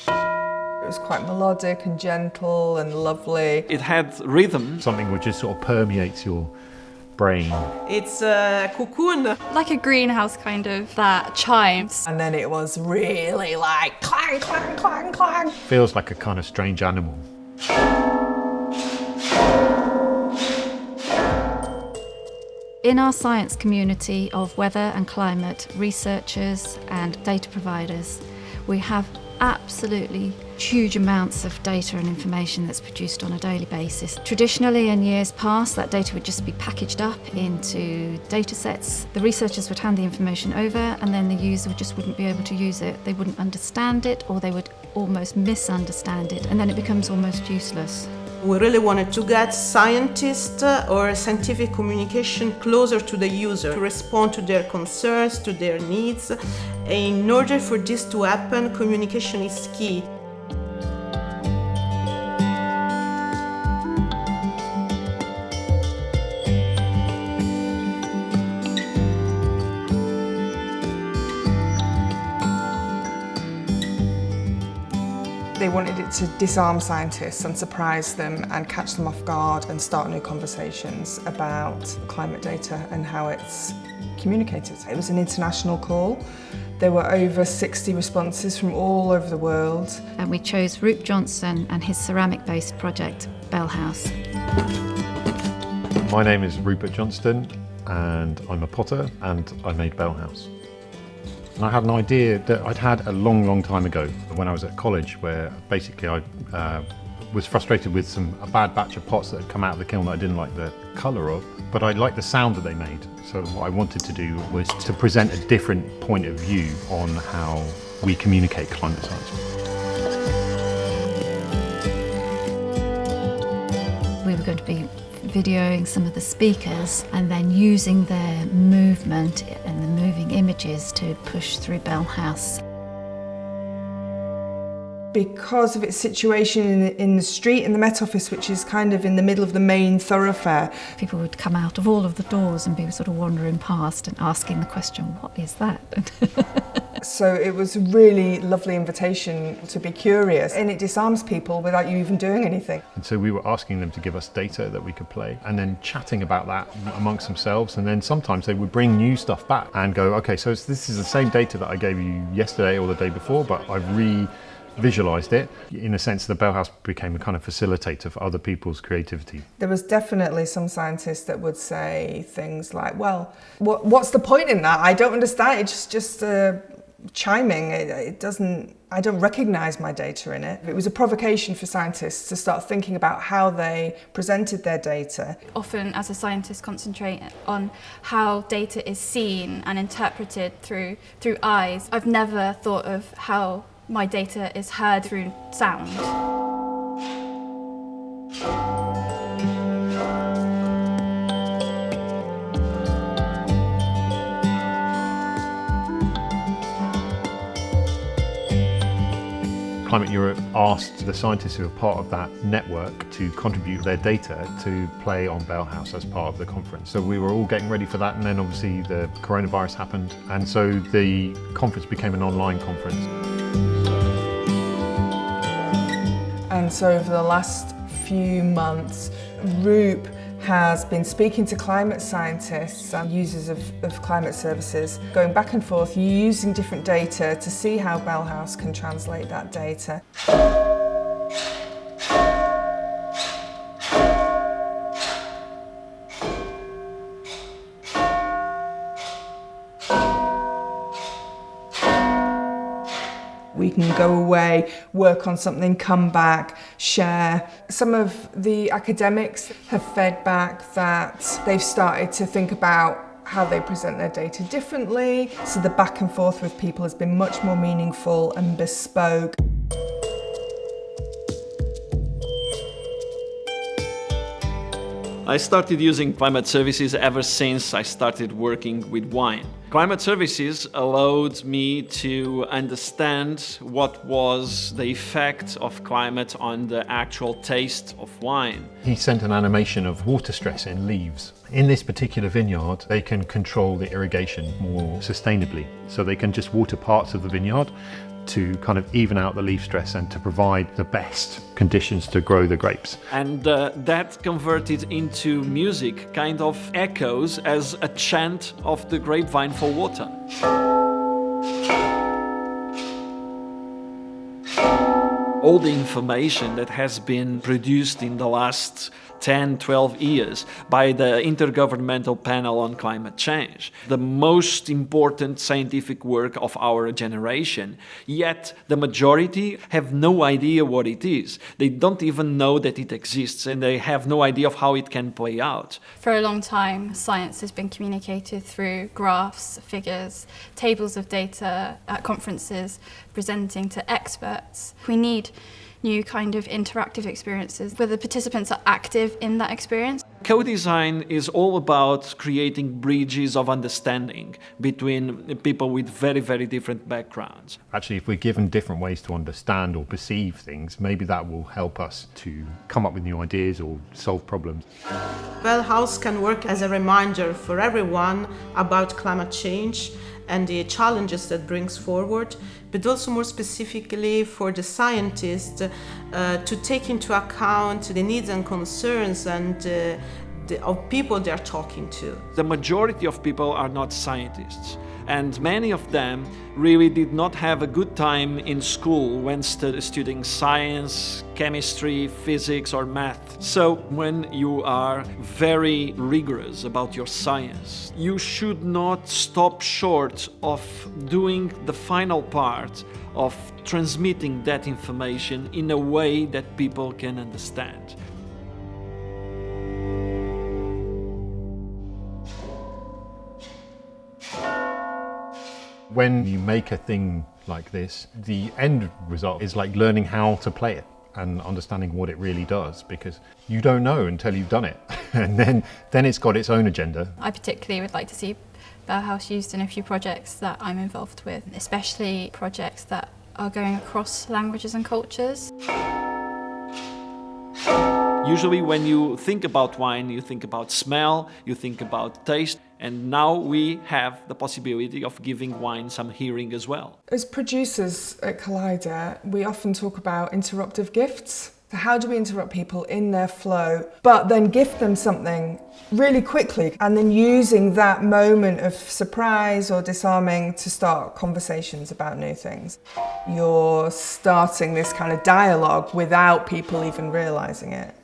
It was quite melodic and gentle and lovely. It had rhythm. Something which just sort of permeates your brain. It's a cocoon. Like a greenhouse kind of, that chimes. And then it was really like clang, clang, clang, clang. Feels like a kind of strange animal. In our science community of weather and climate researchers and data providers, we have absolutely huge amounts of data and information that's produced on a daily basis. Traditionally, in years past, that data would just be packaged up into data sets. The researchers would hand the information over and then the user just wouldn't be able to use it. They wouldn't understand it, or they would almost misunderstand it, and then it becomes almost useless. We really wanted to get scientists or scientific communication closer to the user, to respond to their concerns, to their needs. In order for this to happen, communication is key. They wanted it to disarm scientists and surprise them and catch them off guard and start new conversations about climate data and how it's communicated. It was an international call. There were over 60 responses from all over the world. And we chose Rupert Johnston and his ceramic-based project, BellHouse. My name is Rupert Johnston and I'm a potter and I made BellHouse. And I had an idea that I'd had a long time ago when I was at college, where basically I was frustrated with a bad batch of pots that had come out of the kiln that I didn't like the colour of, but I liked the sound that they made. So what I wanted to do was to present a different point of view on how we communicate climate science. We were going to be videoing some of the speakers and then using their movement and the moving images to push through BellHouse. Because of its situation in the street, in the Met Office, which is kind of in the middle of the main thoroughfare. People would come out of all of the doors and be sort of wandering past and asking the question, what is that? So it was a really lovely invitation to be curious, and it disarms people without you even doing anything. And so we were asking them to give us data that we could play and then chatting about that amongst themselves, and then sometimes they would bring new stuff back and go, okay, so this is the same data that I gave you yesterday or the day before, but I've visualised it. In a sense, the BellHouse became a kind of facilitator for other people's creativity. There was definitely some scientists that would say things like, well, what's the point in that? I don't understand, it's just chiming. I don't recognise my data in it. It was a provocation for scientists to start thinking about how they presented their data. Often, as a scientist, concentrate on how data is seen and interpreted through eyes. I've never thought of how my data is heard through sound. Climate Europe asked the scientists who are part of that network to contribute their data to play on BellHouse as part of the conference. So we were all getting ready for that, and then obviously the coronavirus happened, and so the conference became an online conference. And so over the last few months, Roop has been speaking to climate scientists and users of climate services, going back and forth, using different data to see how BellHouse can translate that data. We can go away, work on something, come back, share. Some of the academics have fed back that they've started to think about how they present their data differently. So the back and forth with people has been much more meaningful and bespoke. I started using climate services ever since I started working with wine. Climate services allowed me to understand what was the effect of climate on the actual taste of wine. He sent an animation of water stress in leaves. In this particular vineyard, they can control the irrigation more sustainably. So they can just water parts of the vineyard, to kind of even out the leaf stress and to provide the best conditions to grow the grapes. And that converted into music kind of echoes as a chant of the grapevine for water. All the information that has been produced in the last 10, 12 years by the Intergovernmental Panel on Climate Change, the most important scientific work of our generation, yet the majority have no idea what it is. They don't even know that it exists, and they have no idea of how it can play out. For a long time, science has been communicated through graphs, figures, tables of data at conferences, presenting to experts. We need new kind of interactive experiences where the participants are active in that experience. Co-design is all about creating bridges of understanding between people with very, very different backgrounds. Actually, if we're given different ways to understand or perceive things, maybe that will help us to come up with new ideas or solve problems. BellHouse can work as a reminder for everyone about climate change and the challenges that brings forward, but also more specifically for the scientists to take into account the needs and concerns and of people they're talking to. The majority of people are not scientists, and many of them really did not have a good time in school when studying science, chemistry, physics or math. So when you are very rigorous about your science, you should not stop short of doing the final part of transmitting that information in a way that people can understand. When you make a thing like this, the end result is like learning how to play it and understanding what it really does, because you don't know until you've done it. And then it's got its own agenda. I particularly would like to see BellHouse used in a few projects that I'm involved with, especially projects that are going across languages and cultures. Usually when you think about wine, you think about smell, you think about taste, and now we have the possibility of giving wine some hearing as well. As producers at Collider, we often talk about interruptive gifts. So how do we interrupt people in their flow, but then gift them something really quickly, and then using that moment of surprise or disarming to start conversations about new things? You're starting this kind of dialogue without people even realizing it.